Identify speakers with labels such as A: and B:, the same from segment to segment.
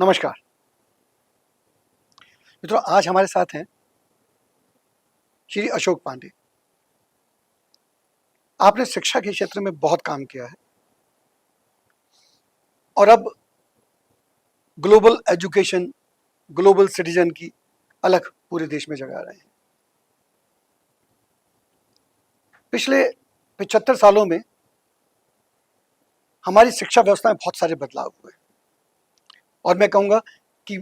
A: नमस्कार मित्रों, आज हमारे साथ हैं श्री अशोक पांडे। आपने शिक्षा के क्षेत्र में बहुत काम किया है और अब ग्लोबल एजुकेशन, ग्लोबल सिटीजन की अलग पूरे देश में जगा रहे हैं। पिछले 75 सालों में हमारी शिक्षा व्यवस्था में बहुत सारे बदलाव हुए और मैं कहूँगा कि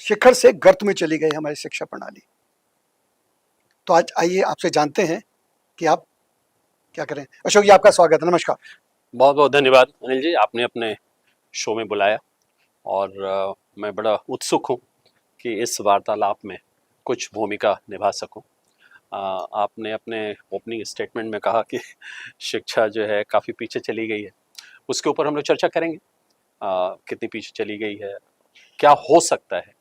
A: शिखर से गर्त में चली गई हमारी शिक्षा प्रणाली। तो आज आइए आपसे जानते हैं कि आप क्या करें। अशोक जी, आपका स्वागत है। नमस्कार।
B: बहुत बहुत धन्यवाद अनिल जी, आपने अपने शो में बुलाया और मैं बड़ा उत्सुक हूँ कि इस वार्तालाप में कुछ भूमिका निभा सकूँ। आपने अपने ओपनिंग स्टेटमेंट में कहा कि शिक्षा जो है काफ़ी पीछे चली गई है, उसके ऊपर हम लोग चर्चा करेंगे। कितनी पीछे चली गई है, क्या हो सकता है,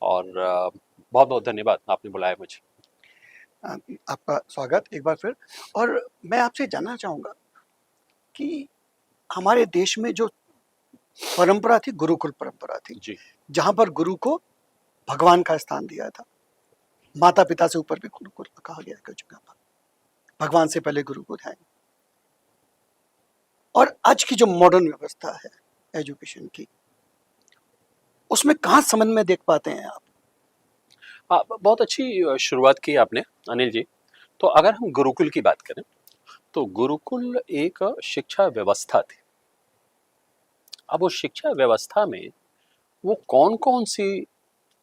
B: और बहुत बहुत धन्यवाद आपने बुलाया मुझे।
A: आपका स्वागत एक बार फिर। और मैं आपसे जानना चाहूँगा कि हमारे देश में जो परंपरा थी, गुरुकुल परंपरा थी,
B: जी,
A: जहाँ पर गुरु को भगवान का स्थान दिया था। माता पिता से ऊपर भी गुरुकुल कहा गया है, जगह पर भगवान से पहले गुरु को ध्यान। और आज की जो मॉडर्न व्यवस्था है एजुकेशन की, उसमें कहाँ समन्वय देख पाते हैं आप?
B: बहुत अच्छी शुरुआत की आपने अनिल जी। तो अगर हम गुरुकुल की बात करें तो गुरुकुल एक शिक्षा व्यवस्था थी। अब वो शिक्षा व्यवस्था में वो कौन कौन सी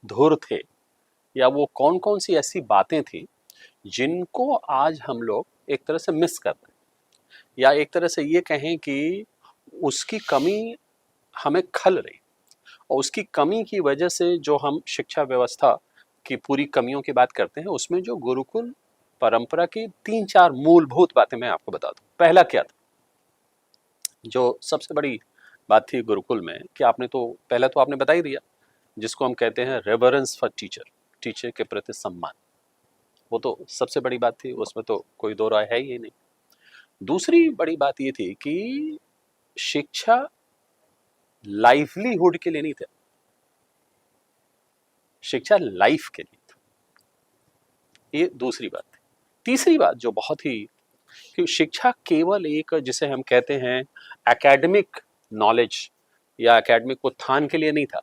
B: धुर थे या वो कौन कौन सी ऐसी बातें थी जिनको आज हम लोग एक तरह से मिस कर रहे हैं, या एक तरह से ये कहें कि उसकी कमी हमें खल रही, और उसकी कमी की वजह से जो हम शिक्षा व्यवस्था की पूरी कमियों की बात करते हैं, उसमें जो गुरुकुल परंपरा की 3-4 मूलभूत बातें मैं आपको बता दूं। पहला क्या था, जो सबसे बड़ी बात थी गुरुकुल में, कि आपने तो पहले तो आपने बता ही दिया, जिसको हम कहते हैं रेवरेंस फॉर टीचर, टीचर के प्रति सम्मान। वो तो सबसे बड़ी बात थी, उसमें तो कोई दो राय है ही नहीं। दूसरी बड़ी बात ये थी कि शिक्षा लाइवलीहुड के लिए नहीं था, शिक्षा लाइफ के लिए थी। ये दूसरी बात थी। तीसरी बात जो बहुत ही, कि शिक्षा केवल एक, जिसे हम कहते हैं एकेडमिक नॉलेज या एकेडमिक उत्थान के लिए नहीं था।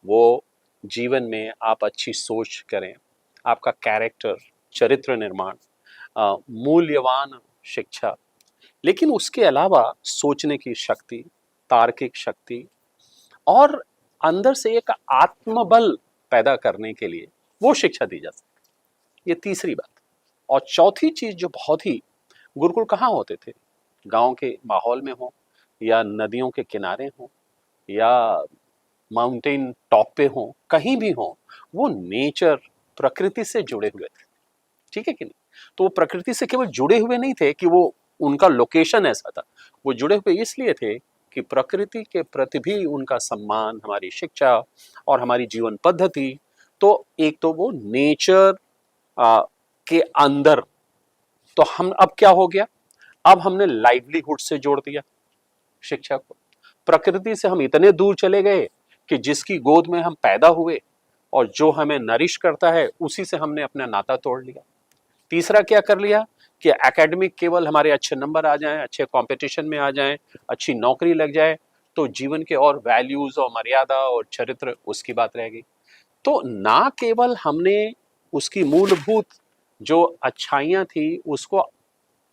B: वो जीवन में आप अच्छी सोच करें, आपका कैरेक्टर, चरित्र निर्माण, मूल्यवान शिक्षा, लेकिन उसके अलावा सोचने की शक्ति, तार्किक शक्ति, और अंदर से एक आत्मबल पैदा करने के लिए वो शिक्षा दी जा सकती। ये तीसरी बात। और चौथी चीज जो बहुत ही, गुरुकुल कहाँ होते थे, गांव के माहौल में हो, या नदियों के किनारे हो, या माउंटेन टॉप पे हो, कहीं भी हो, वो नेचर, प्रकृति से जुड़े हुए थे। ठीक है कि नहीं? तो वो प्रकृति से केवल जुड़े हुए नहीं थे कि वो उनका लोकेशन ऐसा था, वो जुड़े हुए इसलिए थे कि प्रकृति के प्रति भी उनका सम्मान, हमारी शिक्षा और हमारी जीवन पद्धति। तो एक तो वो नेचर के अंदर, तो हम अब क्या हो गया, अब हमने लाइवलीहुड से जोड़ दिया शिक्षा को। प्रकृति से हम इतने दूर चले गए कि जिसकी गोद में हम पैदा हुए और जो हमें नरिश करता है, उसी से हमने अपना नाता तोड़ लिया। तीसरा क्या कर लिया कि एकेडमिक केवल हमारे अच्छे नंबर आ जाएं, अच्छे कंपटीशन में आ जाएं, अच्छी नौकरी लग जाए, तो जीवन के और वैल्यूज और मर्यादा और चरित्र, उसकी बात रह गई। तो ना केवल हमने उसकी मूलभूत जो अच्छाइयां थी उसको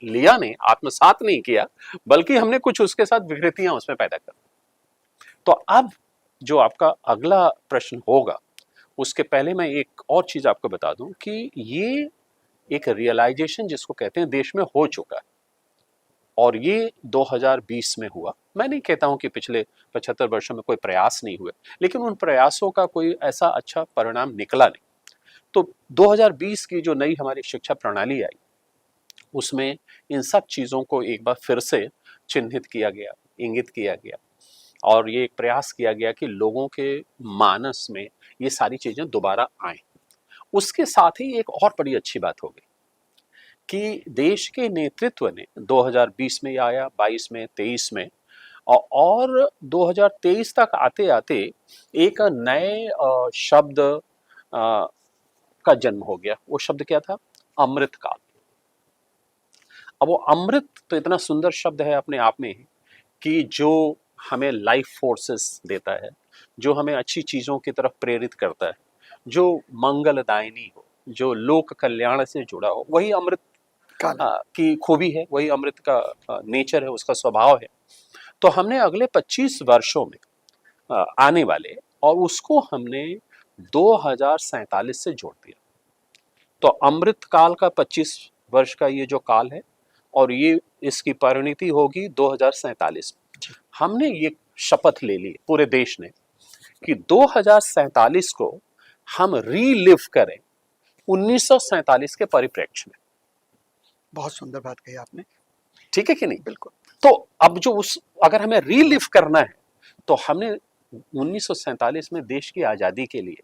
B: लिया नहीं, आत्मसात नहीं किया, बल्कि हमने कुछ उसके साथ विकृतियां उसमें पैदा कर। तो अब जो आपका अगला प्रश्न होगा, उसके पहले मैं एक और चीज आपको बता दूं कि ये एक रियलाइजेशन जिसको कहते हैं देश में हो चुका है, और ये 2020 में हुआ। मैं नहीं कहता हूं कि पिछले 75 वर्षों में कोई प्रयास नहीं हुए, लेकिन उन प्रयासों का कोई ऐसा अच्छा परिणाम निकला नहीं। तो 2020 की जो नई हमारी शिक्षा प्रणाली आई, उसमें इन सब चीज़ों को एक बार फिर से चिन्हित किया गया, इंगित किया गया, और ये एक प्रयास किया गया कि लोगों के मानस में ये सारी चीज़ें दोबारा आएं। उसके साथ ही एक और बड़ी अच्छी बात हो गई कि देश के नेतृत्व ने 2020 में आया, 22 में, 23 में और 2023 तक आते आते एक नए शब्द का जन्म हो गया। वो शब्द क्या था? अमृत काल। अब वो अमृत तो इतना सुंदर शब्द है अपने आप में कि जो हमें लाइफ फोर्सेस देता है, जो हमें अच्छी चीजों की तरफ प्रेरित करता है, जो मंगलदायिनी हो, जो लोक कल्याण से जुड़ा हो, वही अमृत
A: काल
B: की खूबी है, वही अमृत का नेचर है, उसका स्वभाव है। तो हमने अगले 25 वर्षों में आने वाले, और उसको हमने 2047 से जोड़ दिया। तो अमृत काल का 25 वर्ष का ये जो काल है, और ये इसकी परिणति होगी 2047 में। हमने ये शपथ ले ली पूरे देश ने कि 2047 को हम रीलिव करें 1947 के परिप्रेक्ष्य में।
A: बहुत सुंदर बात कही आपने।
B: ठीक है कि नहीं?
A: बिल्कुल।
B: तो अब जो अगर हमें रीलिव करना है, तो हमने 1947 में देश की आजादी के लिए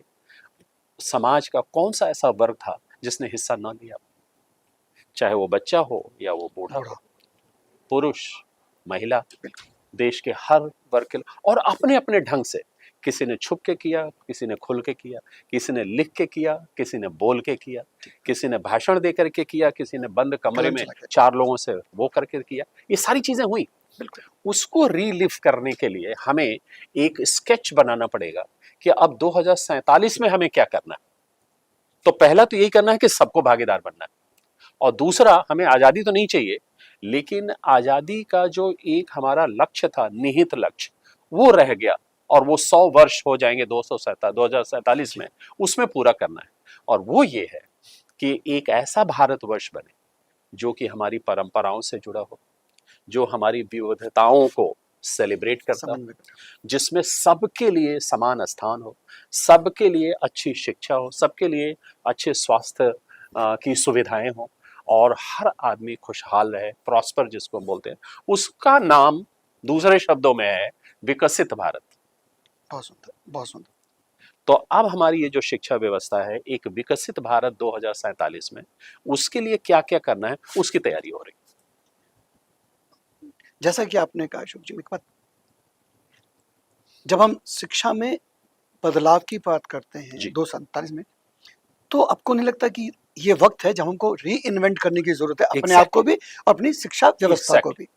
B: समाज का कौन सा ऐसा वर्ग था जिसने हिस्सा न लिया? चाहे वो बच्चा हो या वो बूढ़ा हो, पुरुष, महिला, देश के हर वर्ग के, और अपने अपने ढंग से, किसी ने छुप के किया, किसी ने खुल के किया, किसी ने लिख के किया, किसी ने बोल के किया, किसी ने भाषण दे करके किया, किसी ने बंद कमरे में 4 लोगों से वो करके किया। ये सारी चीजें हुई। उसको रीलिव करने के लिए हमें एक स्केच बनाना पड़ेगा कि अब 2047 में हमें क्या करना है। तो पहला तो यही करना है कि सबको भागीदार बनना है, और दूसरा, हमें आजादी तो नहीं चाहिए, लेकिन आजादी का जो एक हमारा लक्ष्य था, निहित लक्ष्य, वो रह गया, और वो 100 वर्ष हो जाएंगे 2047 में, उसमें पूरा करना है। और वो ये है कि एक ऐसा भारतवर्ष बने जो कि हमारी परंपराओं से जुड़ा हो, जो हमारी विविधताओं को सेलिब्रेट करता हो, जिसमें सबके लिए समान स्थान हो, सबके लिए अच्छी शिक्षा हो, सबके लिए अच्छे स्वास्थ्य की सुविधाएं हो, और हर आदमी खुशहाल रहे, प्रॉस्पर जिसको बोलते हैं। उसका नाम दूसरे शब्दों में है विकसित भारत।
A: बहुत सुंदर, बहुत सुंदर।
B: तो अब हमारी ये जो शिक्षा व्यवस्था है, एक विकसित भारत 2047 में, उसके लिए क्या क्या करना है, उसकी तैयारी हो रही।
A: जैसा कि आपने कहा अशोक जी, एक बात, जब हम शिक्षा में बदलाव की बात करते हैं 2047 में, तो आपको नहीं लगता कि ये वक्त है जब हमको री इन्वेंट करने की जरूरत है, अपने आप को भी और अपनी शिक्षा व्यवस्था को भी?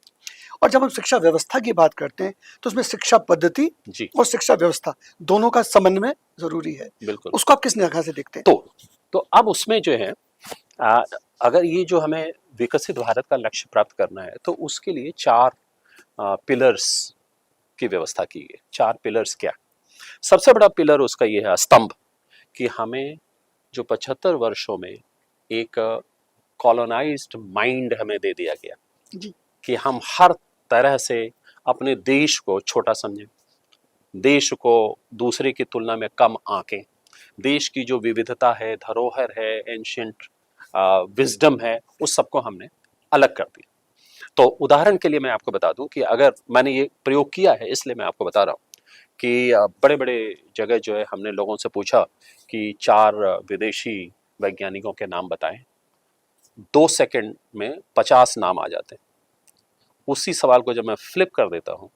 A: और जब हम शिक्षा व्यवस्था की बात करते हैं, तो उसमें शिक्षा पद्धति और शिक्षा व्यवस्था दोनों का समन्वय जरूरी है।
B: बिल्कुल।
A: उसको आप किस निगाह से देखते हैं?
B: तो अब उसमें जो है, अगर ये जो हमें विकसित भारत का लक्ष्य प्राप्त करना है, तो उसके लिए 4 पिलर्स की व्यवस्था की है। 4 पिलर्स क्या? सबसे बड़ा पिलर उसका ये है, स्तंभ, कि हमें जो 75 वर्षों में एक कॉलोनाइज्ड माइंड हमें दे दिया गया
A: जी। कि
B: हम हर तरह से अपने देश को छोटा समझें, देश को दूसरे की तुलना में कम आंकें, देश की जो विविधता है, धरोहर है, एंशिएंट विजडम है, उस सबको हमने अलग कर दिया। तो उदाहरण के लिए मैं आपको बता दूं कि अगर मैंने ये प्रयोग किया है, इसलिए मैं आपको बता रहा हूँ कि बड़े बड़े जगह जो है, हमने लोगों से पूछा कि 4 विदेशी वैज्ञानिकों के नाम बताएं, 2 सेकंड में 50 नाम आ जाते हैं। उसी सवाल को जब मैं फ्लिप कर देता हूं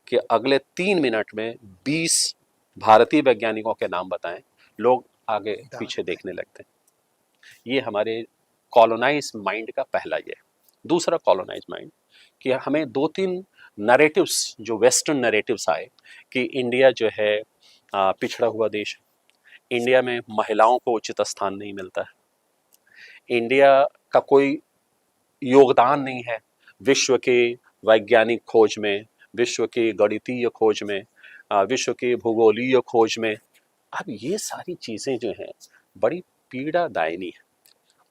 B: कि अगले 3 मिनट में 20 भारतीय वैज्ञानिकों के नाम बताएं, लोग आगे पीछे देखने लगते हैं। ये हमारे कॉलोनाइज माइंड का पहला ये है। दूसरा कॉलोनाइज माइंड कि हमें 2-3 नैरेटिव्स, जो वेस्टर्न नैरेटिव्स आए कि इंडिया जो है पिछड़ा हुआ देश है, इंडिया में महिलाओं को उचित स्थान नहीं मिलता है, इंडिया का कोई योगदान नहीं है विश्व के वैज्ञानिक खोज में, विश्व की गणितीय खोज में, विश्व की भूगोलीय खोज में। अब ये सारी चीज़ें जो हैं बड़ी पीड़ादायिनी है,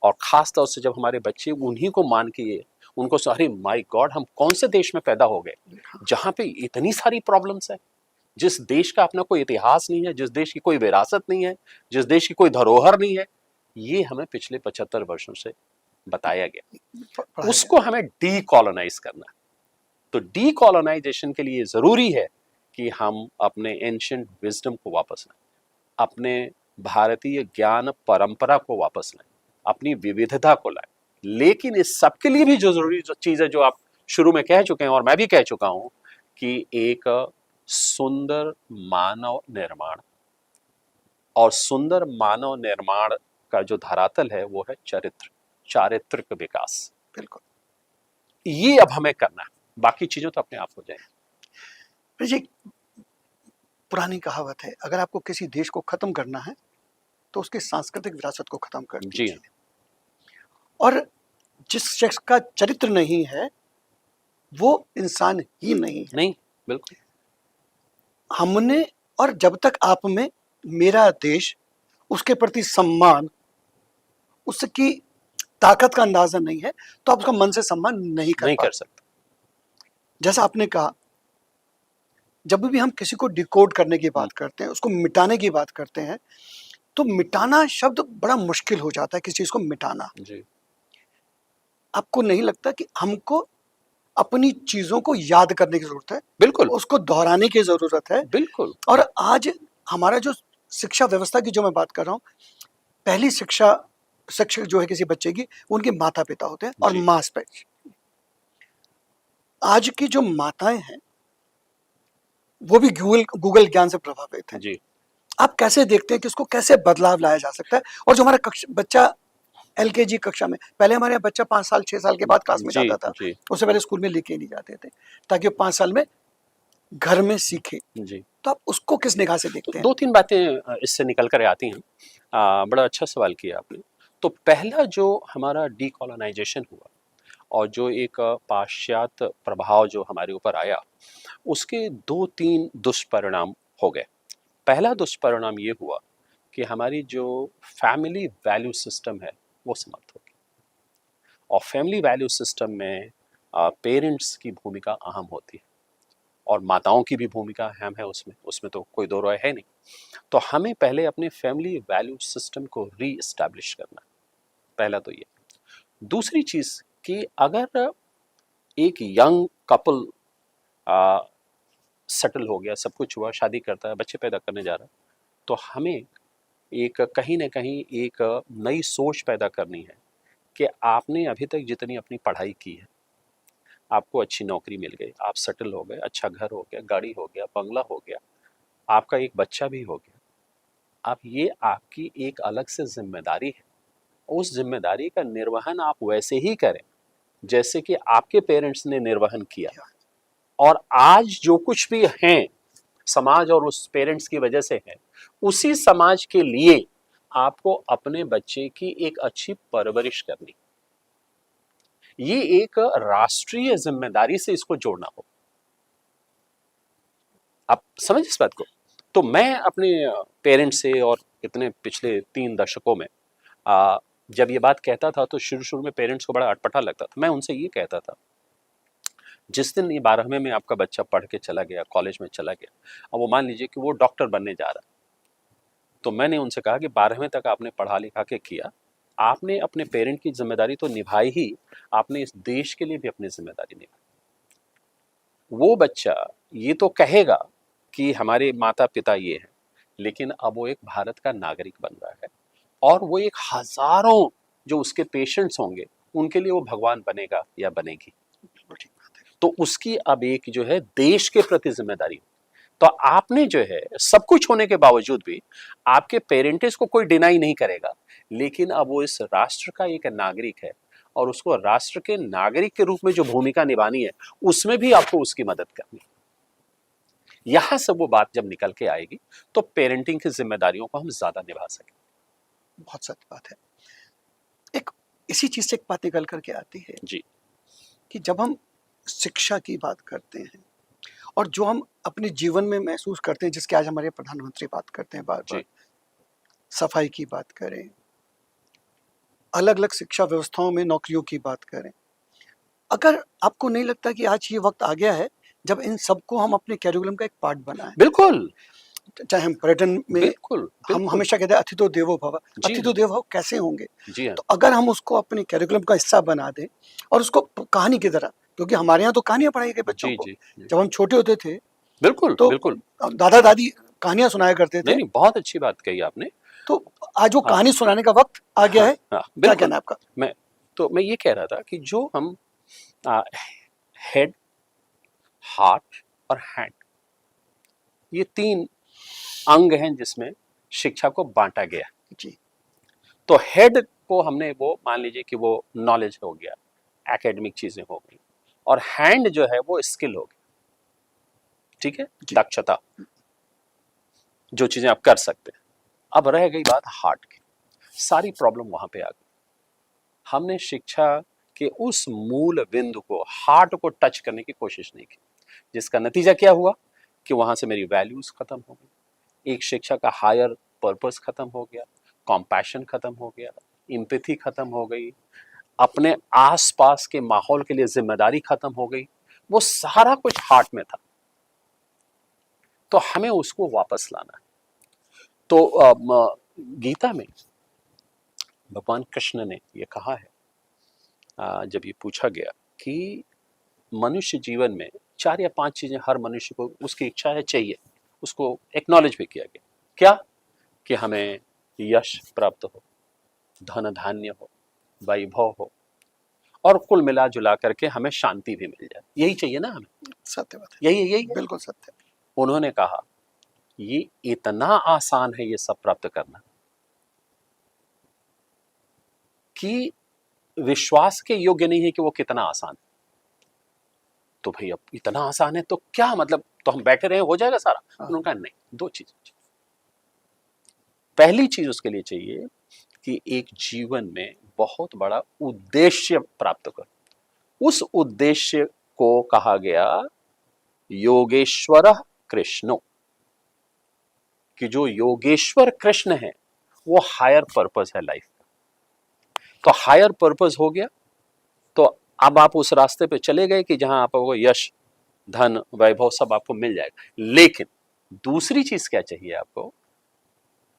B: और ख़ास तौर से जब हमारे बच्चे उन्हीं को मान के ये, उनको सारी माय गॉड हम कौन से देश में पैदा हो गए जहाँ पे इतनी सारी प्रॉब्लम्स है, जिस देश का अपना कोई इतिहास नहीं है, जिस देश की कोई विरासत नहीं है, जिस देश की कोई धरोहर नहीं है। ये हमें पिछले 75 वर्षों से बताया गया, उसको हमें डीकॉलोनाइज करना है। तो डीकॉलोनाइजेशन के लिए जरूरी है कि हम अपने एंशिएंट विजडम को वापस लाएं, अपने भारतीय ज्ञान परंपरा को वापस लाएं, अपनी विविधता को लाएं। लेकिन इस सब के लिए भी जो जरूरी चीज है, जो आप शुरू में कह चुके हैं और मैं भी कह चुका हूं, कि एक सुंदर मानव निर्माण, और सुंदर मानव निर्माण का जो धरातल है वो है चरित्र, चारित्रिक विकास।
A: बिल्कुल।
B: ये अब हमें करना है, बाकी चीजों तो अपने आप हो जाएंगी।
A: जी, पुरानी कहावत है, अगर आपको किसी देश को खत्म करना है तो उसकी सांस्कृतिक विरासत को खत्म कर
B: जी
A: दीजिए। और जिस शख्स का चरित्र नहीं है वो इंसान ही नहीं है।
B: नहीं, बिल्कुल।
A: हमने, और जब तक आप में मेरा देश, उसके प्रति सम्मान, उसकी ताकत का अंदाजा नहीं है तो आप उसका मन से सम्मान नहीं कर
B: नहीं कर
A: पाते।
B: सकते।
A: जैसा आपने कहा, जब भी हम किसी को डिकोड करने की बात करते हैं, उसको मिटाने की बात करते हैं, तो मिटाना शब्द बड़ा मुश्किल हो जाता है। किसी चीज को मिटाना,
B: जी,
A: आपको नहीं लगता कि हमको अपनी चीजों को याद करने की जरूरत है,
B: बिल्कुल
A: उसको दोहराने की जरूरत है।
B: बिल्कुल।
A: और आज हमारा जो शिक्षा व्यवस्था की जो मैं बात कर रहा हूँ, पहली शिक्षा, शिक्षक जो है किसी बच्चे की, उनके माता पिता होते हैं और
B: जी।
A: माँ पे। आज की जो माताएं हैं वो भी गूगल ज्ञान से प्रभावित हैं।
B: जी,
A: आप कैसे देखते हैं कि उसको कैसे बदलाव लाया जा सकता है? और जो हमारा बच्चा एलकेजी कक्षा में, पहले हमारे यहाँ बच्चा 5 साल 6 साल के बाद क्लास में
B: जी,
A: जाता था,
B: जी,
A: उससे पहले स्कूल में लेके नहीं जाते थे, ताकि वो 5 साल में घर में सीखे।
B: जी।
A: तो आप उसको किस निगाह से
B: तो
A: देखते हैं?
B: 2-3 बातें इससे निकल कर आती हैं। बड़ा अच्छा सवाल किया आपने। तो पहला जो हमारा डीकोलोनाइजेशन हुआ और जो एक पाश्चात्य प्रभाव जो हमारे ऊपर आया, उसके 2-3 दुष्परिणाम हो गए। पहला दुष्परिणाम ये हुआ कि हमारी जो फैमिली वैल्यू सिस्टम है वो समाप्त हो गई। और फैमिली वैल्यू सिस्टम में पेरेंट्स की भूमिका अहम होती है और माताओं की भी भूमिका अहम है उसमें, उसमें तो कोई दो राय है नहीं। तो हमें पहले अपने फैमिली वैल्यू सिस्टम को री एस्टैब्लिश करना है, पहला तो ये। दूसरी चीज़ कि अगर एक यंग कपल सेटल हो गया, सब कुछ हुआ, शादी करता है, बच्चे पैदा करने जा रहा है, तो हमें एक कहीं ना कहीं एक नई सोच पैदा करनी है कि आपने अभी तक जितनी अपनी पढ़ाई की है, आपको अच्छी नौकरी मिल गई, आप सेटल हो गए, अच्छा घर हो गया, गाड़ी हो गया, बंगला हो गया, आपका एक बच्चा भी हो गया। अब ये आपकी एक अलग से जिम्मेदारी है। उस जिम्मेदारी का निर्वहन आप वैसे ही करें जैसे कि आपके पेरेंट्स ने निर्वहन किया। और आज जो कुछ भी हैं समाज और उस पेरेंट्स की वजह से है, उसी समाज के लिए आपको अपने बच्चे की एक अच्छी परवरिश करनी, ये एक राष्ट्रीय जिम्मेदारी से इसको जोड़ना हो। आप समझ इस बात को? तो मैं अपने पेरेंट्स से, और इतने पिछले 3 दशकों में जब ये बात कहता था तो शुरू शुरू में पेरेंट्स को बड़ा अटपटा लगता था। मैं उनसे ये कहता था, जिस दिन ये 12वीं में आपका बच्चा पढ़ के चला गया, कॉलेज में चला गया, अब वो मान लीजिए कि वो डॉक्टर बनने जा रहा है, तो मैंने उनसे कहा कि 12वीं तक आपने पढ़ा लिखा के किया, आपने अपने पेरेंट की जिम्मेदारी तो निभाई ही, आपने इस देश के लिए भी अपनी जिम्मेदारी निभाई। वो बच्चा ये तो कहेगा कि हमारे माता पिता ये हैं, लेकिन अब वो एक भारत का नागरिक बन रहा है और वो एक हजारों जो उसके पेशेंट्स होंगे उनके लिए वो भगवान बनेगा या बनेगी। तो उसकी अब एक जो है देश के प्रति जिम्मेदारी। तो आपने जो है सब कुछ होने के बावजूद भी आपके पेरेंट्स को कोई डिनाई नहीं करेगा, लेकिन अब वो इस राष्ट्र का एक नागरिक है और उसको राष्ट्र के नागरिक के रूप में जो भूमिका निभानी है उसमें भी आपको उसकी मदद करनी। यहां से वो बात जब निकल के आएगी तो पेरेंटिंग की जिम्मेदारियों को हम ज्यादा निभा सकें।
A: बहुत सत्य बात है। एक इसी चीज से एक बात निकल करके आती है
B: जी,
A: कि जब हम शिक्षा की बात करते हैं और जो हम अपने जीवन में महसूस करते हैं, जिसके आज हमारे प्रधानमंत्री बात करते हैं बार बार,
B: जी,
A: सफाई की बात करें, अलग अलग शिक्षा व्यवस्थाओं में नौकरियों की बात करें, अगर आपको नहीं लगता कि आज ये वक्त आ गया है जब इन सबको हम अपने कैरिकुलम का एक पार्ट बनाएं?
B: बिल्कुल
A: चाहे हम पर्यटन में,
B: बिल्कुल
A: हम
B: बिल्कुल।
A: हमेशा कहते हैं अतिथि देवो भव,
B: जी
A: अतिथि
B: हाँ,
A: देवो भव कैसे होंगे?
B: जी हाँ,
A: तो अगर हम उसको अपने कैरिकुलम का हिस्सा बना दें और उसको कहानी की तरह, क्योंकि हमारे यहाँ तो कहानियां पढ़ाई गई बच्चों
B: जी
A: को,
B: जी जी,
A: जब हम छोटे होते थे
B: बिल्कुल
A: तो
B: बिल्कुल।
A: दादा दादी कहानियां सुनाया करते
B: नहीं
A: थे।
B: नहीं, बहुत अच्छी बात कही आपने।
A: तो आज वो
B: हाँ
A: कहानी सुनाने का वक्त आ गया
B: हाँ
A: है।
B: हाँ,
A: क्या
B: बिल्कुल।
A: कहना है आपका?
B: मैं ये कह रहा था कि जो हम हेड, हार्ट और हैंड, ये 3 अंग हैं जिसमें शिक्षा को बांटा गया।
A: जी।
B: तो हेड को हमने वो मान लीजिए कि वो नॉलेज हो गया, एकेडमिक चीजें हो गई, और हैंड जो है वो स्किल हो गई, ठीक है,
A: जी।
B: दक्षता, जो चीजें आप कर सकते हैं। अब रह गई बात हार्ट की, सारी प्रॉब्लम वहां पे आ गई। हमने शिक्षा के उस मूल बिंदु को, हार्ट को टच करने की कोशिश नहीं की, जिसका नतीजा क्या हुआ कि वहां से मेरी वैल्यूज खत्म हो गई, एक शिक्षा का हायर पर्पस खत्म हो गया, कॉम्पैशन खत्म हो गया, एम्पैथी खत्म हो गई, अपने आसपास के माहौल के लिए जिम्मेदारी खत्म हो गई। वो सारा कुछ हार्ट में था, तो हमें उसको वापस लाना है। तो गीता में भगवान कृष्ण ने ये कहा है, जब ये पूछा गया कि मनुष्य जीवन में 4 या 5 चीजें हर मनुष्य को उसकी इच्छा है चाहिए, उसको एक्नॉलेज भी किया गया। क्या? कि हमें यश प्राप्त हो, धन धान्य हो, वैभव हो, और कुल मिला जुला करके हमें शांति भी मिल जाए। यही चाहिए ना हमें,
A: सत्य बात है,
B: यही है।
A: बिल्कुल सत्य।
B: उन्होंने कहा ये इतना आसान है ये सब प्राप्त करना कि विश्वास के योग्य नहीं है कि वो कितना आसान है। तो भाई अब इतना आसान है तो क्या मतलब, तो हम बैठे रहे हो जाएगा सारा? उन्होंने कहा नहीं, 2 चीजें। पहली चीज उसके लिए चाहिए कि एक जीवन में बहुत बड़ा उद्देश्य प्राप्त करो। उस उद्देश्य को कहा गया योगेश्वर कृष्णो, कि जो योगेश्वर कृष्ण है वो हायर पर्पस है लाइफ का। तो हायर पर्पस हो गया, तो अब आप उस रास्ते पे चले गए कि जहां आपको यश, धन, वैभव सब आपको मिल जाएगा। लेकिन दूसरी चीज क्या चाहिए आपको?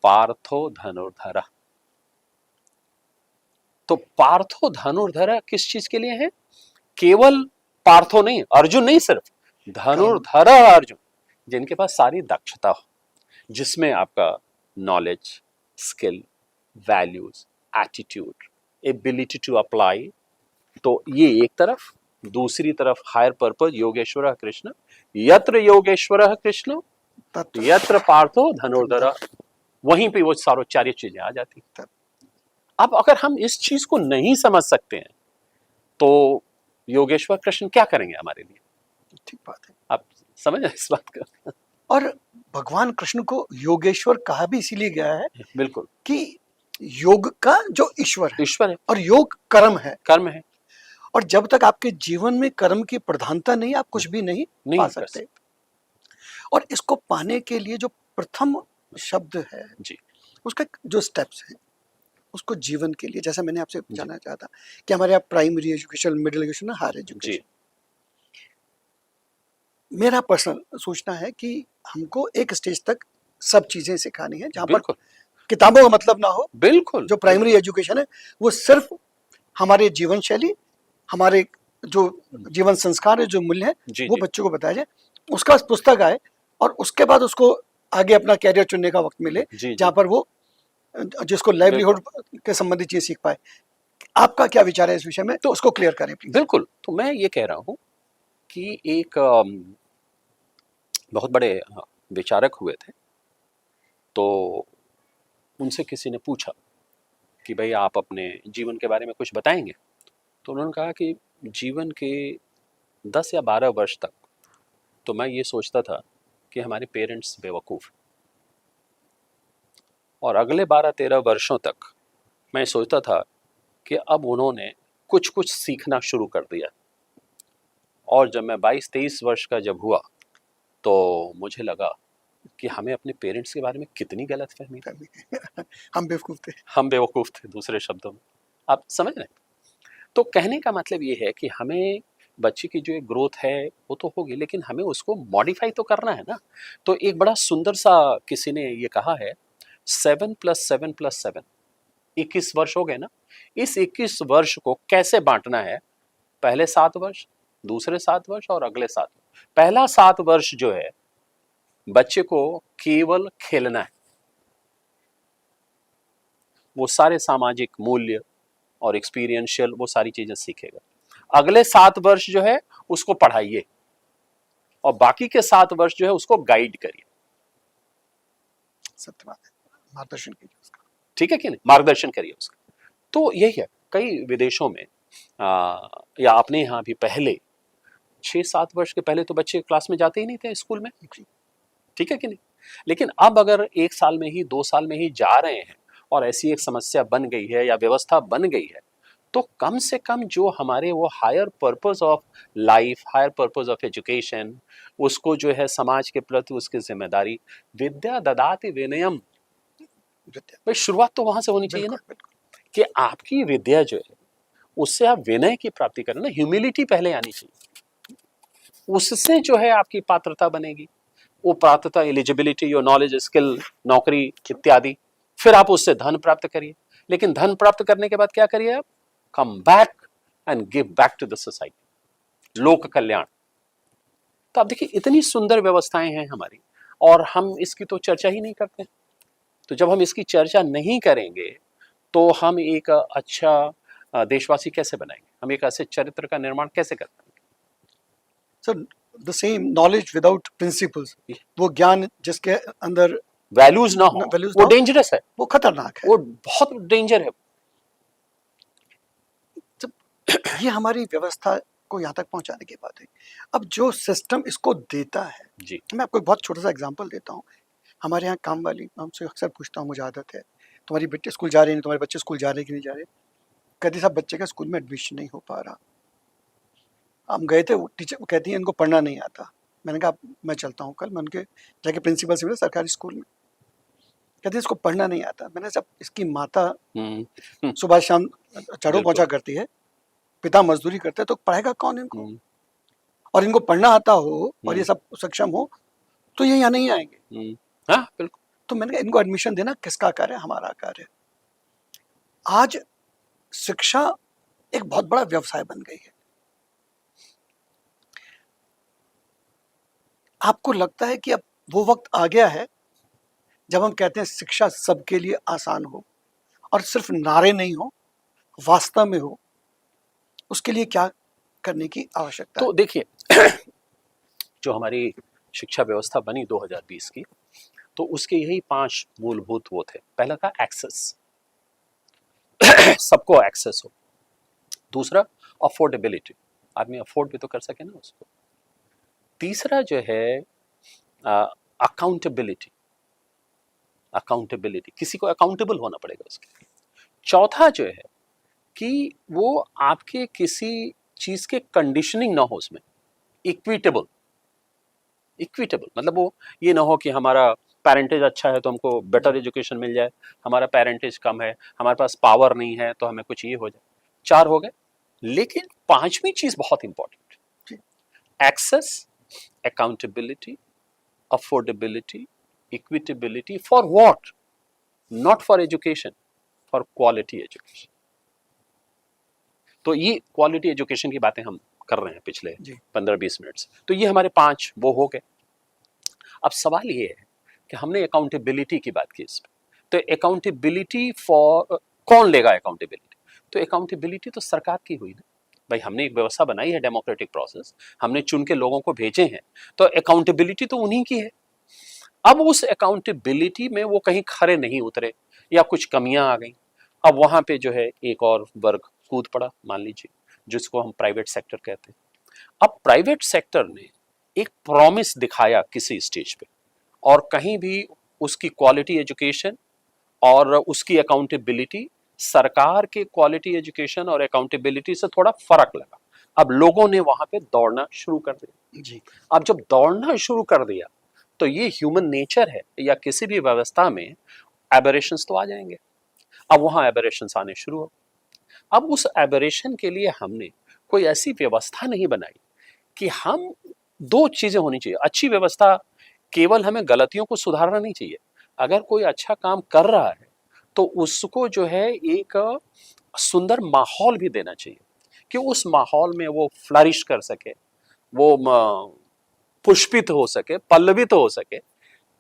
B: पार्थो धनुर्धर। तो पार्थो धनुर्धर किस चीज के लिए है? केवल पार्थो नहीं, अर्जुन नहीं, सिर्फ धनुर्धर अर्जुन, जिनके पास सारी दक्षता हो, जिसमें आपका knowledge, skill, values, attitude, ability to apply. तो ये एक तरफ, दूसरी तरफ हायर पर्पस योगेश्वर कृष्ण, यत्र योगेश्वर कृष्ण
A: तत्व
B: यत्र पार्थो धनुर्धर, वहीं पे वो सारो 4 चीजें आ जाती। अब अगर हम इस चीज को नहीं समझ सकते हैं तो योगेश्वर कृष्ण क्या करेंगे हमारे लिए?
A: ठीक बात है।
B: आप समझ रहे हैं इस बात का?
A: और भगवान कृष्ण को योगेश्वर कहा भी इसीलिए गया है
B: बिल्कुल,
A: कि योग का जो ईश्वर है,
B: ईश्वर है,
A: और योग कर्म है।
B: कर्म है,
A: और जब तक आपके जीवन में कर्म की प्रधानता नहीं, आप कुछ भी नहीं
B: नहीं
A: पा
B: कर
A: सकते। और इसको पाने के लिए जो प्रथम शब्द है,
B: जी,
A: उसका जो स्टेप्स है, उसको जीवन के लिए, जैसा मैंने आपसे जानना चाहा था कि हमारे यहाँ primary education, middle education, higher education,
B: जी,
A: मेरा पर्सनल सोचना है कि हमको एक स्टेज तक सब चीजें सिखानी है, जहाँ पर
B: बिल्कुल,
A: किताबों का मतलब ना हो।
B: बिल्कुल,
A: जो प्राइमरी एजुकेशन है वो सिर्फ हमारे जीवन शैली, हमारे जो जीवन संस्कार है, जो मूल्य है,
B: जी,
A: वो
B: जी,
A: बच्चों को बताया जाए। उसका पुस्तक आए और उसके बाद उसको आगे अपना कैरियर चुनने का वक्त मिले,
B: जी,
A: जहाँ पर वो जिसको लाइवलीहुड के संबंधित चीज सीख पाए। आपका क्या विचार है इस विषय में? तो उसको क्लियर करें प्लीज।
B: बिल्कुल। तो मैं ये कह रहा हूँ कि एक बहुत बड़े विचारक हुए थे, तो उनसे किसी ने पूछा कि भाई आप अपने जीवन के बारे में कुछ बताएंगे? तो उन्होंने कहा कि जीवन के 10 या 12 वर्ष तक तो मैं ये सोचता था कि हमारे पेरेंट्स बेवकूफ़, और अगले 12-13 वर्षों तक मैं सोचता था कि अब उन्होंने कुछ कुछ सीखना शुरू कर दिया। और जब मैं 22-23 वर्ष का जब हुआ तो मुझे लगा कि हमें अपने पेरेंट्स के बारे में कितनी गलतफहमी थी।
A: हम बेवकूफ थे।
B: हम बेवकूफ़ थे, दूसरे शब्दों में। आप समझ रहे हैं? तो कहने का मतलब ये है कि हमें बच्चे की जो एक ग्रोथ है वो तो होगी, लेकिन हमें उसको मॉडिफाई तो करना है ना। तो एक बड़ा सुंदर सा किसी ने ये कहा है, 7+7+7, 21 वर्ष हो गए ना। इस 21 वर्ष को कैसे बांटना है? पहले 7 वर्ष, दूसरे 7 वर्ष और अगले 7 वर्ष। पहला 7 वर्ष जो है बच्चे को केवल खेलना है, वो सारे सामाजिक मूल्य और एक्सपीरियंशियल वो सारी चीजें सीखेगा। अगले 7 वर्ष जो है उसको पढ़ाइए, और बाकी के 7 वर्ष जो है उसको गाइड करिए।
A: सत्य बात है, मार्गदर्शन कीजिए उसका।
B: ठीक है कि नहीं, मार्गदर्शन करिए उसका। तो यही है, कई विदेशों में या अपने यहाँ भी पहले 6-7 वर्ष के पहले तो बच्चे क्लास में जाते ही नहीं थे स्कूल में, ठीक है कि नहीं। लेकिन अब अगर 1 साल में ही 2 साल में ही जा रहे हैं और ऐसी एक समस्या बन गई है या व्यवस्था बन गई है, तो कम से कम जो हमारे वो higher purpose of life, higher purpose of education, उसको जो है समाज के प्रति उसकी जिम्मेदारी, विद्या ददाति विनयम,
A: विद्या,
B: भाई शुरुआत तो वहां से होनी चाहिए ना,
A: बिल्कुल बिल्कुल।
B: कि आपकी विद्या जो है उससे आप विनय की प्राप्ति करें ना, ह्यूमिलिटी पहले आनी चाहिए, उससे जो है आपकी पात्रता बनेगी, वो पात्रता, एलिजिबिलिटी, योर नॉलेज, स्किल, नौकरी इत्यादि, फिर आप उससे धन प्राप्त करिए। लेकिन धन प्राप्त करने के बाद क्या करिए आप, come back and give back to the society, लोक कल्याण। तो आप देखिए इतनी सुंदर व्यवस्थाएं हैं हमारी और हम इसकी तो चर्चा ही नहीं करते। तो जब हम इसकी चर्चा नहीं करेंगे तो हम एक अच्छा देशवासी कैसे बनाएंगे, हम एक ऐसे चरित्र का निर्माण कैसे कर पाएंगे।
A: Sir the same knowledge without principles, वो ज्ञान जिसके अंदर
B: वैल्यूज ना हो,
A: values
B: वो
A: ना हो,
B: डेंजरस है,
A: वो खतरनाक है।
B: वो बहुत डेंजर है।
A: ये हमारी व्यवस्था को यहाँ तक पहुँचाने की बात है। अब जो सिस्टम इसको देता है,
B: जी
A: मैं आपको एक बहुत छोटा सा एग्जांपल देता हूँ। हमारे यहाँ काम वाली हमसे अक्सर पूछता हूँ, मुझे आदत है, तुम्हारी बेटी स्कूल जा रही है, तुम्हारे बच्चे स्कूल जा रहे कि नहीं जा रहे। कहती साहब बच्चे का स्कूल में एडमिशन नहीं हो पा रहा। हम गए थे, टीचर कहती है इनको पढ़ना नहीं आता। मैंने कहा मैं चलता हूँ कल, मैं उनके जाके प्रिंसिपल से मिला सरकारी स्कूल में। कहते इसको पढ़ना नहीं आता। मैंने सब, इसकी माता सुबह शाम झाड़ू पोंछा करती है, पिता मजदूरी करते हैं, तो पढ़ाएगा कौन इनको। और इनको पढ़ना आता हो और ये सब सक्षम हो तो ये यहाँ नहीं आएंगे।
B: हाँ बिल्कुल।
A: तो मैंने कहा इनको एडमिशन देना किसका कार्य है, हमारा कार्य है। आज शिक्षा एक बहुत बड़ा व्यवसाय बन गई है। आपको लगता है कि अब वो वक्त आ गया है जब हम कहते हैं शिक्षा सबके लिए आसान हो, और सिर्फ नारे नहीं हो, वास्तव में हो। उसके लिए क्या करने की आवश्यकता
B: तो देखिए जो हमारी शिक्षा व्यवस्था बनी 2020 की, तो उसके यही 5 मूलभूत वो थे। पहला था एक्सेस, सबको एक्सेस हो। दूसरा अफोर्डेबिलिटी, आदमी अफोर्ड भी तो कर सके ना उसको। तीसरा जो है अकाउंटेबिलिटी, अकाउंटेबिलिटी, किसी को अकाउंटेबल होना पड़ेगा उसके। चौथा जो है कि वो आपके किसी चीज के कंडीशनिंग ना हो उसमें, इक्विटेबल, इक्विटेबल मतलब वो ये ना हो कि हमारा पेरेंटेज अच्छा है तो हमको बेटर एजुकेशन मिल जाए, हमारा पेरेंटेज कम है, हमारे पास पावर नहीं है तो हमें कुछ ये हो जाए। 4 हो गए, लेकिन 5वीं चीज बहुत important, access, accountability, affordability, equitability. For what? Not for education, for quality education. तो ये क्वालिटी एजुकेशन की बातें हम कर रहे हैं पिछले 15-20 मिनट से। तो ये हमारे 5 वो हो गए। अब सवाल ये है कि हमने अकाउंटेबिलिटी की बात की इसमें, तो अकाउंटेबिलिटी फॉर कौन लेगा अकाउंटेबिलिटी? तो अकाउंटेबिलिटी तो सरकार की हुई ना भाई, हमने एक व्यवस्था बनाई है, डेमोक्रेटिक प्रोसेस, हमने चुन के लोगों को भेजे हैं, तो अकाउंटेबिलिटी तो उन्हीं की है। अब उस अकाउंटेबिलिटी में वो कहीं खरे नहीं उतरे या कुछ कमियां आ गई, अब वहां पे जो है एक और वर्ग कूद पड़ा, मान लीजिए, जिसको हम प्राइवेट सेक्टर कहते हैं। अब प्राइवेट सेक्टर ने एक प्रॉमिस दिखाया किसी स्टेज पे, और कहीं भी उसकी क्वालिटी एजुकेशन और उसकी अकाउंटेबिलिटी सरकार के क्वालिटी एजुकेशन और अकाउंटेबिलिटी से थोड़ा फर्क लगा। अब लोगों ने वहां पे दौड़ना शुरू कर दिया
A: जी।
B: अब जब दौड़ना शुरू कर दिया तो ये ह्यूमन नेचर है, या किसी भी व्यवस्था में एबरेशंस तो आ जाएंगे। अब वहां एबरेशंस आने शुरू हो। अब उस एबरेशन के लिए हमने कोई ऐसी व्यवस्था नहीं बनाई कि हम, 2 चीजें होनी चाहिए। अच्छी व्यवस्था केवल हमें गलतियों को सुधारना नहीं चाहिए, अगर कोई अच्छा काम कर रहा है तो उसको जो है एक सुंदर माहौल भी देना चाहिए कि उस माहौल में वो फ्लरिश कर सके, वो पुष्पित हो सके, पल्लवित हो सके।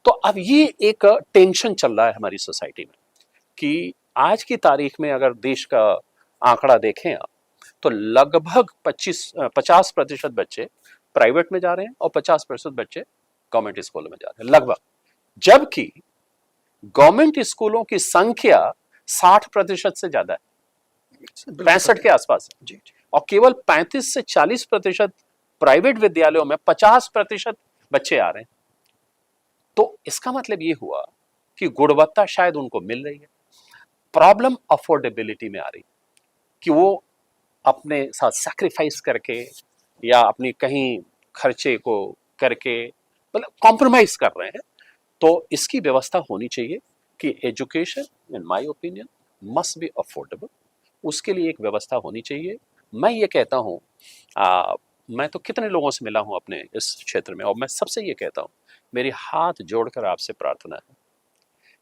B: तो अब ये एक टेंशन चल रहा है हमारी सोसाइटी में कि आज की तारीख में अगर देश का आंकड़ा देखें आप, तो लगभग 50% बच्चे प्राइवेट में जा रहे हैं और 50% बच्चे गवर्नमेंट स्कूलों में जा रहे हैं लगभग, जबकि गवर्नमेंट स्कूलों की संख्या 60% से ज्यादा है,
A: बिल्कुल
B: 65 के आसपास है,
A: जी जी।
B: और केवल 35 से 40% प्राइवेट विद्यालयों में 50% बच्चे आ रहे हैं। तो इसका मतलब ये हुआ कि गुणवत्ता शायद उनको मिल रही है, प्रॉब्लम अफोर्डेबिलिटी में आ रही है कि वो अपने साथ सैक्रिफाइस करके या अपनी कहीं खर्चे को करके मतलब कॉम्प्रोमाइज कर रहे हैं। तो इसकी व्यवस्था होनी चाहिए कि education in my opinion must be affordable, उसके लिए एक व्यवस्था होनी चाहिए। मैं ये कहता हूँ, मैं तो कितने लोगों से मिला हूँ अपने इस क्षेत्र में, और मैं सबसे ये कहता हूँ, मेरी हाथ जोड़कर आपसे प्रार्थना है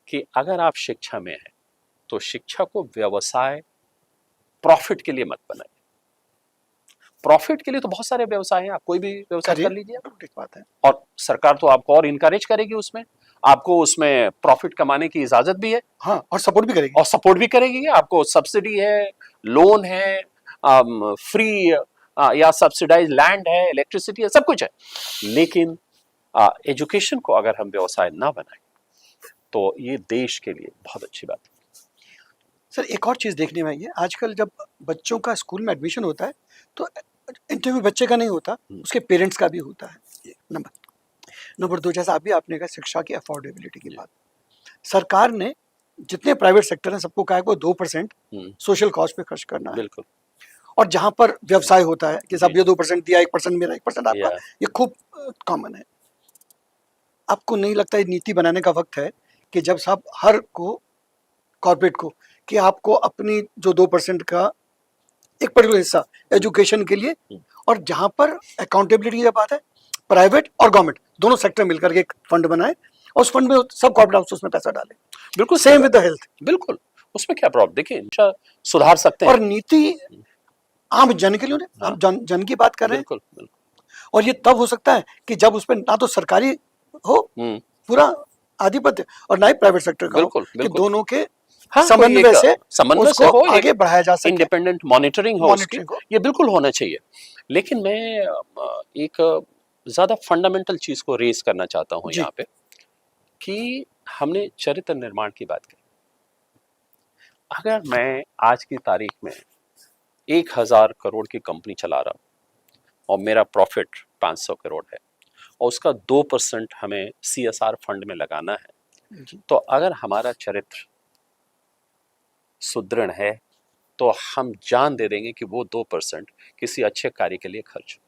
B: कि अगर आप शिक्षा में हैं तो शिक्षा को व्यवसाय प्रॉफिट के लिए मत बनाइए। प्रॉफिट के लिए तो बहुत सारे व्यवसाय हैं, आप कोई भी व्यवसाय
A: करिए,
B: कर लीजिए,
A: ठीक बात है।
B: और सरकार तो आपको और इनकरेज करेगी उसमें, आपको उसमें प्रॉफिट कमाने की इजाजत भी है
A: हाँ, और सपोर्ट भी करेगी।
B: और सपोर्ट भी करेगी, आपको सब्सिडी है, लोन है, फ्री या सब्सिडाइज लैंड है, इलेक्ट्रिसिटी है, सब कुछ है। लेकिन एजुकेशन को अगर हम व्यवसाय ना बनाएं तो ये देश के लिए बहुत अच्छी बात है।
A: सर एक और चीज़ देखने में आई है, आजकल जब बच्चों का स्कूल में एडमिशन होता है तो इंटरव्यू बच्चे का नहीं होता, उसके पेरेंट्स का भी होता है। नंबर 2, जैसा अभी आपने कहा शिक्षा की अफोर्डेबिलिटी की बात, सरकार ने जितने प्राइवेट सेक्टर हैं सबको कहा है कि वो 2% सोशल कॉज पे खर्च करना है।
B: बिल्कुल।
A: और जहाँ पर व्यवसाय होता है कि सब
B: जी।
A: ये 2% दिया, 1% मेरा, 1% आपका,
B: या
A: ये खूब कॉमन है। आपको नहीं लगता ये नीति बनाने का वक्त है कि जब साहब हर को कॉर्पोरेट को कि आपको अपनी जो 2% का एक पर्टिकुलर हिस्सा एजुकेशन के लिए, और जहाँ पर अकाउंटेबिलिटी की जब बात है, प्राइवेट और गवर्नमेंट दोनों सेक्टर मिलकर के एक फंड बनाए और उस फंड में सब कॉर्पोरेट हाउस उसमें पैसा डाले।
B: बिल्कुल
A: सेम विद द हेल्थ।
B: बिल्कुल, उसमें क्या प्रॉब्लम, देखिए शिक्षा सुधार सकते हैं।
A: और नीति आम जन के लिए होने,
B: हाँ,
A: हम जन की बात कर रहे हैं।
B: बिल्कुल बिल्कुल।
A: और ये तब हो सकता है कि जब उसमें ना तो सरकारी हो पूरा आधिपत्य और ना ही प्राइवेट सेक्टर का हो,
B: बिल्कुल
A: कि
B: बिल्कुल।
A: दोनों के
B: हाँ,
A: समन्वय से
B: समन्वय से
A: उसको
B: हो,
A: आगे बढ़ाया जा सके,
B: इंडिपेंडेंट मॉनिटरिंग हो उसकी,
A: मॉनिटरिंग हो।
B: ये बिल्कुल होना चाहिए। लेकिन मैं एक ज्यादा फंडामेंटल चीज को रेज करना चाहता हूँ
A: जी।
B: यहाँ पे, कि हमने चरित्र निर्माण की बात की। अगर मैं आज की तारीख में 1000 करोड़ की कंपनी चला रहा हूँ और मेरा प्रॉफिट 500 करोड़ है और उसका 2% हमें CSR फंड में लगाना है,
A: जी।
B: तो अगर हमारा चरित्र सुदृढ़ है तो हम जान दे देंगे कि वो 2% किसी अच्छे कार्य के लिए खर्च हो।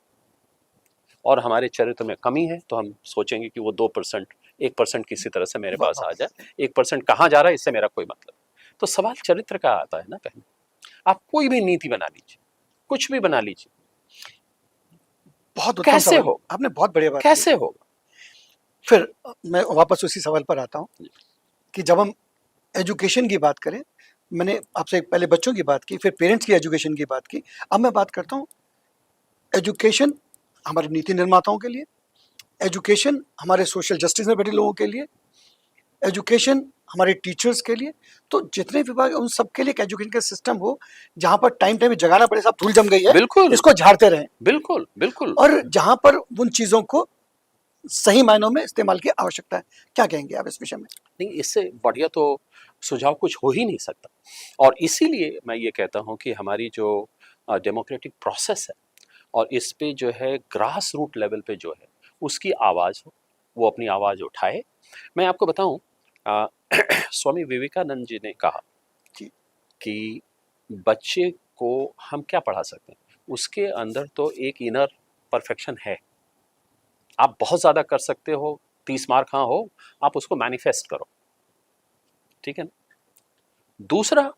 B: और हमारे चरित्र में कमी है तो हम सोचेंगे कि वो 2%, 1% किसी तरह से मेरे पास आ जाए, 1% कहाँ जा रहा है इससे मेरा कोई मतलब। तो सवाल चरित्र का आता है ना। पहले आप कोई भी नीति बना लीजिए, कुछ भी बना लीजिए,
A: बहुत उत्तम
B: कैसे
A: सवाल,
B: हो,
A: आपने बहुत बढ़िया बात
B: कैसे
A: की।
B: होगा।
A: फिर मैं वापस उसी सवाल पर आता हूँ कि जब हम एजुकेशन की बात करें, मैंने आपसे पहले बच्चों की बात की, फिर पेरेंट्स की एजुकेशन की बात की, अब मैं बात करता हूँ एजुकेशन हमारे नीति निर्माताओं के लिए, एजुकेशन हमारे सोशल जस्टिस में बैठे लोगों के लिए, एजुकेशन हमारे टीचर्स के लिए। तो जितने विभाग उन सब के लिए एक एजुकेशन का सिस्टम हो जहाँ पर टाइम टाइम जगाना पड़े, सब धूल जम गई है,
B: बिल्कुल
A: इसको झाड़ते रहें,
B: बिल्कुल बिल्कुल।
A: और जहाँ पर उन चीज़ों को सही मायनों में इस्तेमाल की आवश्यकता है। क्या कहेंगे आप इस विषय में?
B: नहीं, इससे बढ़िया तो सुझाव कुछ हो ही नहीं सकता। और इसीलिए मैं ये कहता हूँ कि हमारी जो डेमोक्रेटिक प्रोसेस है और इस पे जो है ग्रास रूट लेवल पे जो है उसकी आवाज़ हो, वो अपनी आवाज़ उठाए। मैं आपको बताऊं, स्वामी विवेकानंद जी ने कहा
A: जी।
B: कि बच्चे को हम क्या पढ़ा सकते हैं, उसके अंदर तो एक इनर परफेक्शन है। आप बहुत ज़्यादा कर सकते हो, 30 मार्क हाँ हो, आप उसको मैनिफेस्ट करो, ठीक है ना। दूसरा,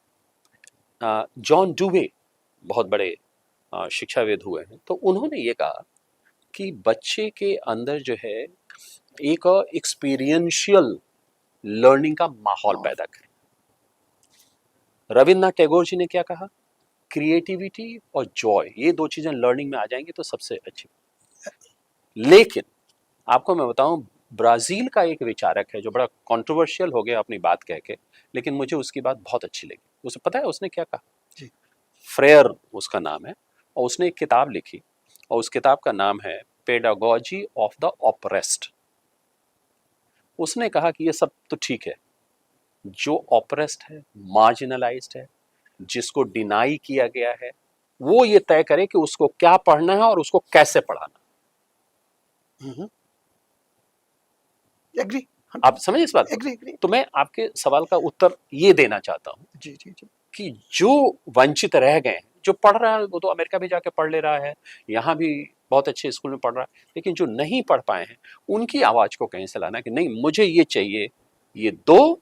B: जॉन डुवे बहुत बड़े शिक्षाविद हुए हैं, तो उन्होंने ये कहा कि बच्चे के अंदर जो है एक एक्सपीरियंशियल लर्निंग का माहौल पैदा करें। रविन्द्रनाथ टैगोर जी ने क्या कहा, क्रिएटिविटी और जॉय, ये दो चीजें लर्निंग में आ जाएंगी तो सबसे अच्छी। लेकिन आपको मैं बताऊं, ब्राजील का एक विचारक है जो बड़ा कंट्रोवर्शियल हो गया अपनी बात कह के, लेकिन मुझे उसकी बात बहुत अच्छी लगी। उसे पता है उसने क्या कहा?
A: जी।
B: फ्रेयर उसका नाम है, और उसने एक किताब लिखी और उस किताब का नाम है पेडागोजी ऑफ द ऑपरेस्ड। उसने कहा कि ये सब तो ठीक है, जो ऑपरेस्ड है, मार्जिनलाइज्ड है, जिसको डिनाई किया गया है, वो ये तय करे कि उसको क्या पढ़ना है और उसको कैसे पढ़ाना।
A: एग्री,
B: आप समझ इस बात को?
A: Agree agree.
B: तो मैं आपके सवाल का उत्तर ये देना चाहता हूं
A: जी जी जी।
B: कि जो वंचित रह गए हैं, जो पढ़ रहा है वो तो अमेरिका भी जाके पढ़ ले रहा है, यहाँ भी बहुत अच्छे स्कूल में पढ़ रहा है, लेकिन जो नहीं पढ़ पाए हैं उनकी आवाज को कहीं से लाना कि नहीं मुझे ये चाहिए, ये दो,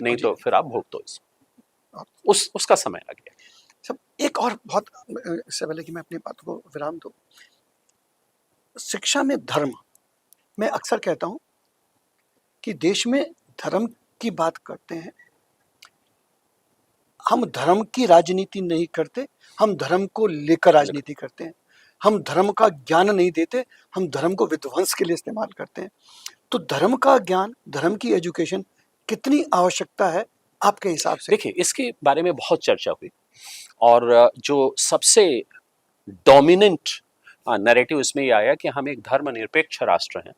B: नहीं
A: जी।
B: तो फिर आप भुगतो इसको। उसका समय आ गया।
A: सब एक और बहुत इससे पहले कि मैं अपनी बात को विराम दूं, शिक्षा में धर्म, मैं अक्सर कहता हूं कि देश में धर्म की बात करते हैं, हम धर्म की राजनीति नहीं करते, हम धर्म को लेकर राजनीति करते हैं। हम धर्म का ज्ञान नहीं देते, हम धर्म को विध्वंस के लिए इस्तेमाल करते हैं। तो धर्म का ज्ञान, धर्म की एजुकेशन कितनी आवश्यकता है आपके हिसाब से?
B: देखिए, इसके बारे में बहुत चर्चा हुई और जो सबसे डोमिनेंट नैरेटिव इसमें ये आया कि हम एक धर्मनिरपेक्ष राष्ट्र हैं,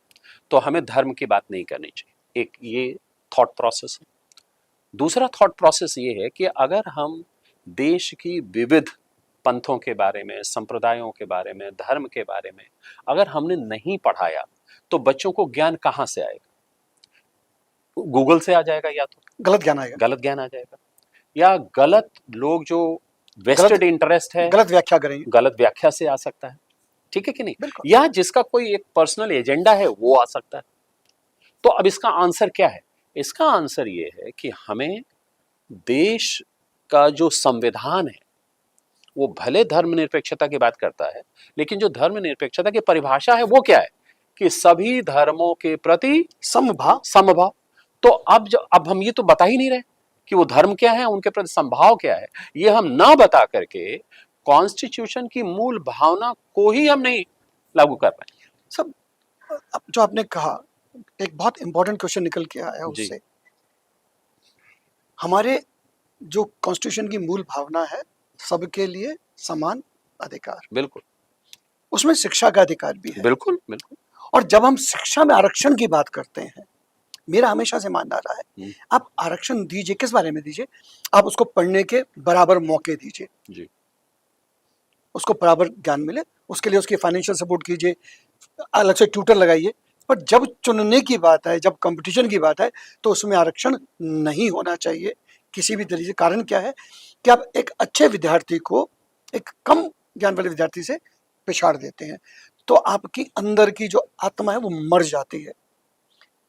B: तो हमें धर्म की बात नहीं करनी चाहिए। एक ये थॉट प्रोसेस है। दूसरा थॉट प्रोसेस ये है कि अगर हम देश की विविध पंथों के बारे में, संप्रदायों के बारे में, धर्म के बारे में अगर हमने नहीं पढ़ाया तो बच्चों को ज्ञान कहाँ से आएगा? गूगल से आ जाएगा, या तो
A: गलत ज्ञान आएगा,
B: गलत ज्ञान आ जाएगा, या गलत लोग जो वेस्टेड इंटरेस्ट है,
A: गलत व्याख्या करेंगे,
B: गलत व्याख्या से आ सकता है, ठीक है कि नहीं?
A: बिल्कुल।
B: या जिसका कोई एक पर्सनल एजेंडा है वो आ सकता है। तो अब इसका आंसर क्या है? इसका आंसर ये है कि हमें देश का जो संविधान है वो भले धर्मनिरपेक्षता की बात करता है, लेकिन जो धर्मनिरपेक्षता की परिभाषा है वो क्या है कि सभी धर्मों के प्रति
A: समभाव।
B: समभाव। तो अब हम ये तो बता ही नहीं रहे कि वो धर्म क्या है, उनके प्रति समभाव क्या है। ये हम ना बता करके कॉन्स्टिट्यूशन की मूल भावना को ही हम नहीं लागू कर पाए।
A: सब अब जो आपने कहा, एक बहुत इंपॉर्टेंट क्वेश्चन निकल के आया
B: जी।
A: उससे। हमारे जो कॉन्स्टिट्यूशन की मूल भावना है, सबके लिए समान अधिकार,
B: बिल्कुल
A: उसमें शिक्षा का अधिकार भी है।
B: बिल्कुल बिल्कुल।
A: और जब हम शिक्षा में आरक्षण की बात करते हैं, मेरा हमेशा से मानना रहा है, आप आरक्षण दीजिए, किस बारे में दीजिए? आप उसको पढ़ने के बराबर मौके दीजिए
B: जी।
A: उसको बराबर ज्ञान मिले, उसके लिए उसकी फाइनेंशियल सपोर्ट कीजिए, अलग से ट्यूटर लगाइए। पर जब चुनने की बात है, जब कंपटीशन की बात है, तो उसमें आरक्षण नहीं होना चाहिए किसी भी तरीके से। कारण क्या है कि आप एक अच्छे विद्यार्थी को एक कम ज्ञान वाले विद्यार्थी से पिछाड़ देते हैं, तो आपकी अंदर की जो आत्मा है वो मर जाती है।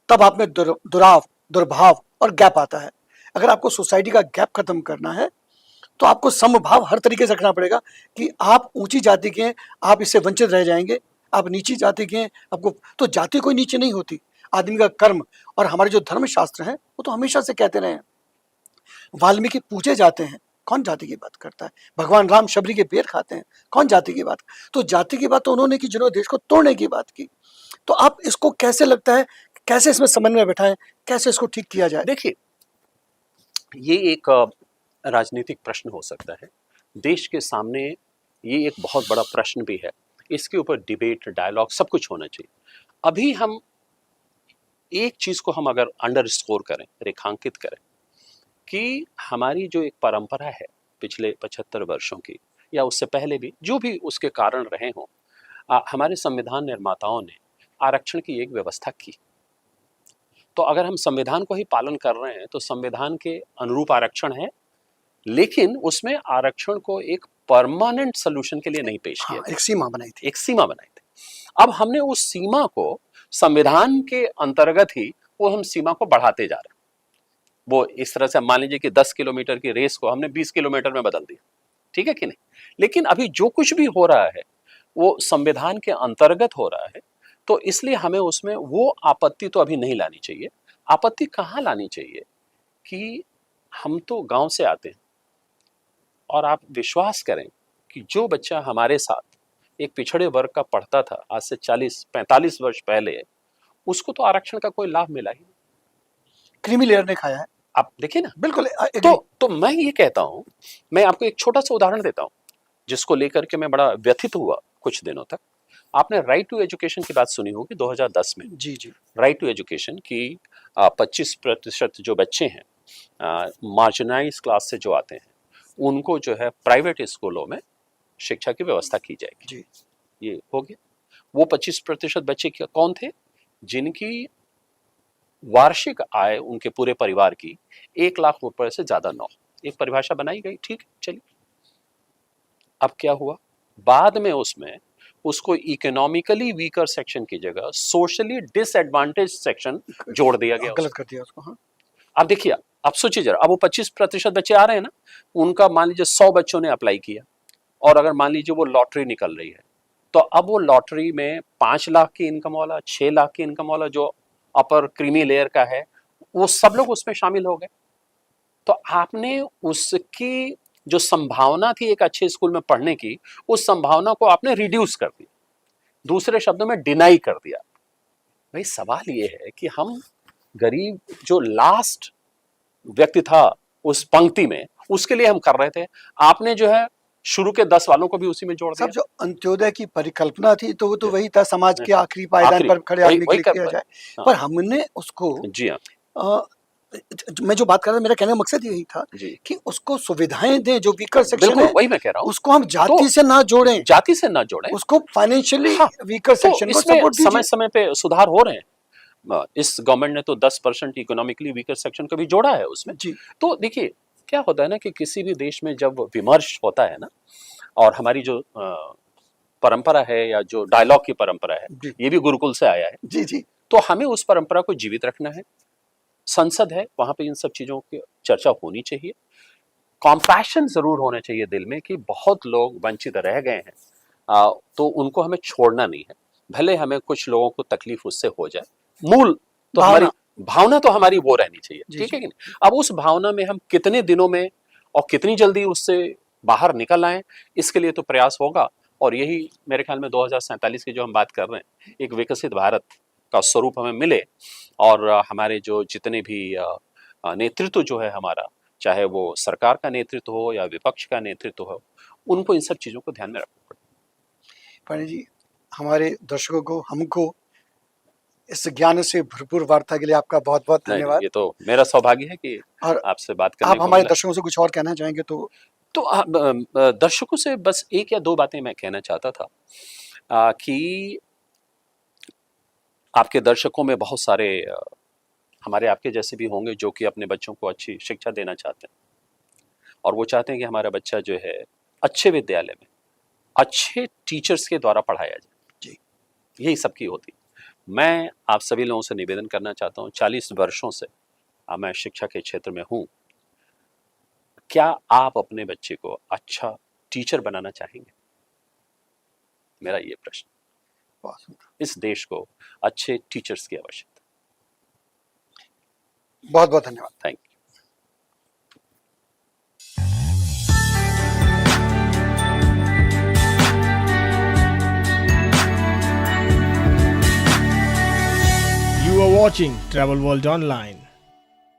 A: तब आप में दुराव, दुर्भाव और गैप आता है। अगर आपको सोसाइटी का गैप खत्म करना है तो आपको समभाव हर तरीके से रखना पड़ेगा कि आप ऊंची जाति के हैं, आप इससे वंचित रह जाएंगे, आप नीची जाति के हैं, आपको तो जाति कोई नीचे नहीं होती, आदमी का कर्म। और हमारे जो धर्मशास्त्र हैं वो तो हमेशा से कहते रहे हैं, वाल्मीकि पूजे जाते हैं, कौन जाति की बात करता है? भगवान राम शबरी के पेड़ खाते हैं, कौन जाति की बात? तो जाति की बात तो उन्होंने की जिन्होंने देश को तोड़ने की बात की। तो आप इसको कैसे लगता है, कैसे इसमें समन्वय बैठाएं, कैसे इसको ठीक किया जाए?
B: देखिए, ये एक राजनीतिक प्रश्न हो सकता है। देश के सामने ये एक बहुत बड़ा प्रश्न भी है। इसके ऊपर डिबेट, डायलॉग सब कुछ होना चाहिए। अभी हम एक चीज को हम अगर अंडरस्कोर करें, रेखांकित करें कि हमारी जो एक परंपरा है पिछले 75 वर्षों की, या उससे पहले भी, जो भी उसके कारण रहे हों, हमारे संविधान निर्माताओं ने आरक्षण की एक व्यवस्था की। तो अगर हम संविधान को ही पालन कर रहे हैं तो संविधान के अनुरूप आरक्षण है, लेकिन उसमें आरक्षण को एक परमानेंट सोल्यूशन के लिए नहीं पेश किया।
A: एक सीमा बनाई थी,
B: एक सीमा बनाई थी। अब हमने उस सीमा को संविधान के अंतर्गत ही वो हम सीमा को बढ़ाते जा रहे हैं। वो इस तरह से मान लीजिए कि 10 किलोमीटर की रेस को हमने 20 किलोमीटर में बदल दिया, ठीक है कि नहीं? लेकिन अभी जो कुछ भी हो रहा है वो संविधान के अंतर्गत हो रहा है, तो इसलिए हमें उसमें वो आपत्ति तो अभी नहीं लानी चाहिए। आपत्ति कहाँ लानी चाहिए कि हम तो गांव से आते हैं, और आप विश्वास करें कि जो बच्चा हमारे साथ एक पिछड़े वर्ग का पढ़ता था आज से 40-45 वर्ष पहले, उसको तो आरक्षण का कोई लाभ मिला ही नहीं।
A: क्रीमी लेयर ने खाया है।
B: आप देखिए ना,
A: बिल्कुल।
B: तो मैं ये कहता हूं, मैं आपको एक छोटा सा उदाहरण देता हूं जिसको लेकर के मैं बड़ा व्यथित हुआ कुछ दिनों तक। आपने राइट टू एजुकेशन की बात सुनी होगी 2010 में,
A: जी जी
B: राइट टू एजुकेशन की 25% जो बच्चे हैं मार्जिनाइज क्लास से जो आते हैं उनको जो है प्राइवेट स्कूलों में शिक्षा की व्यवस्था की जाएगी।
A: जी
B: ये हो गया। वो 25% बच्चे कौन थे? जिनकी वार्षिक आय उनके पूरे परिवार की 1 लाख रुपए से ज्यादा न हो। एक परिभाषा बनाई गई, ठीक है, चलिए। अब क्या हुआ बाद में, उसमें उसको इकोनॉमिकली वीकर सेक्शन की जगह सोशली डिसएडवांटेज सेक्शन जोड़ दिया गया।
A: गलत कर दिया उसको। हाँ
B: अब देखिए, अब सोचिए जरा, अब वो 25% बच्चे आ रहे हैं ना, उनका मान लीजिए 100 बच्चों ने अप्लाई किया और अगर मान लीजिए वो लॉटरी निकल रही है, तो अब वो लॉटरी में 5 लाख की इनकम वाला, 6 लाख की इनकम वाला जो अपर क्रीमी लेयर का है, वो सब लोग उसमें शामिल हो गए। तो आपने उसकी जो संभावना थी एक अच्छे स्कूल में पढ़ने की, उस संभावना को आपने रिड्यूस कर दिया, दूसरे शब्दों में डिनाई कर दिया। भाई सवाल ये है कि हम गरीब जो लास्ट व्यक्ति था उस पंक्ति में, उसके लिए हम कर रहे थे, आपने जो है शुरू के 10 वालों को भी उसी में जोड़ दिया।
A: सब जो अंत्योदय की परिकल्पना थी तो वो तो वही था, समाज के आखिरी पायदान पर खड़े आदमी के लिए किया जाए। पर हमने उसको,
B: जी हाँ,
A: मैं जो बात कर रहा था, मेरा कहने का मकसद यही था कि उसको सुविधाएं दें जो वीकर सेक्शन है,
B: वही मैं कह रहा हूँ,
A: उसको हम जाति से ना जोड़ें,
B: जाति से ना जोड़ें,
A: उसको फाइनेंशियली वीकर सेक्शन को
B: इसमें
A: सपोर्ट दीजिए।
B: समय समय पे सुधार हो रहे हैं। इस गवर्नमेंट ने तो 10% इकोनॉमिकली वीकर सेक्शन को भी जोड़ा है उसमें। तो देखिए क्या होता है ना कि किसी भी देश में जब विमर्श होता है ना, और हमारी जो परंपरा है या जो डायलॉग की परंपरा है, ये भी गुरुकुल से आया है।
A: जी जी।
B: तो हमें उस परंपरा को जीवित रखना है। संसद है, वहां पे इन सब चीजों की चर्चा होनी चाहिए। कॉम्पैशन जरूर होना चाहिए दिल में कि बहुत लोग वंचित रह गए हैं, तो उनको हमें छोड़ना नहीं है, भले हमें कुछ लोगों को तकलीफ उससे हो जाए। मूल तो हमारी भावना तो हमारी वो रहनी चाहिए, ठीक है कि नहीं? अब उस भावना में हम कितने दिनों में और कितनी जल्दी उससे बाहर निकल आए, इसके लिए तो प्रयास होगा। और यही मेरे ख्याल में 2047 की जो हम बात कर रहे हैं, एक विकसित भारत का स्वरूप हमें मिले, और हमारे जो जितने भी नेतृत्व जो है हमारा, चाहे वो सरकार का नेतृत्व हो या विपक्ष का नेतृत्व हो, उनको इन सब चीजों को ध्यान में रखना पड़ेगा।
A: पांडे जी, हमारे दर्शकों को, हमको इस ज्ञान से भरपूर वार्ता के लिए आपका बहुत बहुत धन्यवाद।
B: ये तो मेरा सौभाग्य है कि आपसे बात करने
A: आप हमारे दर्शकों से कुछ और कहना चाहेंगे तो?
B: दर्शकों से बस 1 या 2 बातें मैं कहना चाहता था कि आपके दर्शकों में बहुत सारे हमारे आपके जैसे भी होंगे जो कि अपने बच्चों को अच्छी शिक्षा देना चाहते हैं, और वो चाहते हैं कि हमारा बच्चा जो है अच्छे विद्यालय में अच्छे टीचर्स के द्वारा पढ़ाया जाए।
A: जी,
B: यही सबकी होती है। मैं आप सभी लोगों से निवेदन करना चाहता हूँ, 40 वर्षों से मैं शिक्षा के क्षेत्र में हूँ। क्या आप अपने बच्चे को अच्छा टीचर बनाना चाहेंगे? मेरा ये प्रश्न। इस देश को अच्छे टीचर्स की आवश्यकता।
A: बहुत बहुत धन्यवाद।
B: Thank you.
C: You are watching Travel World Online.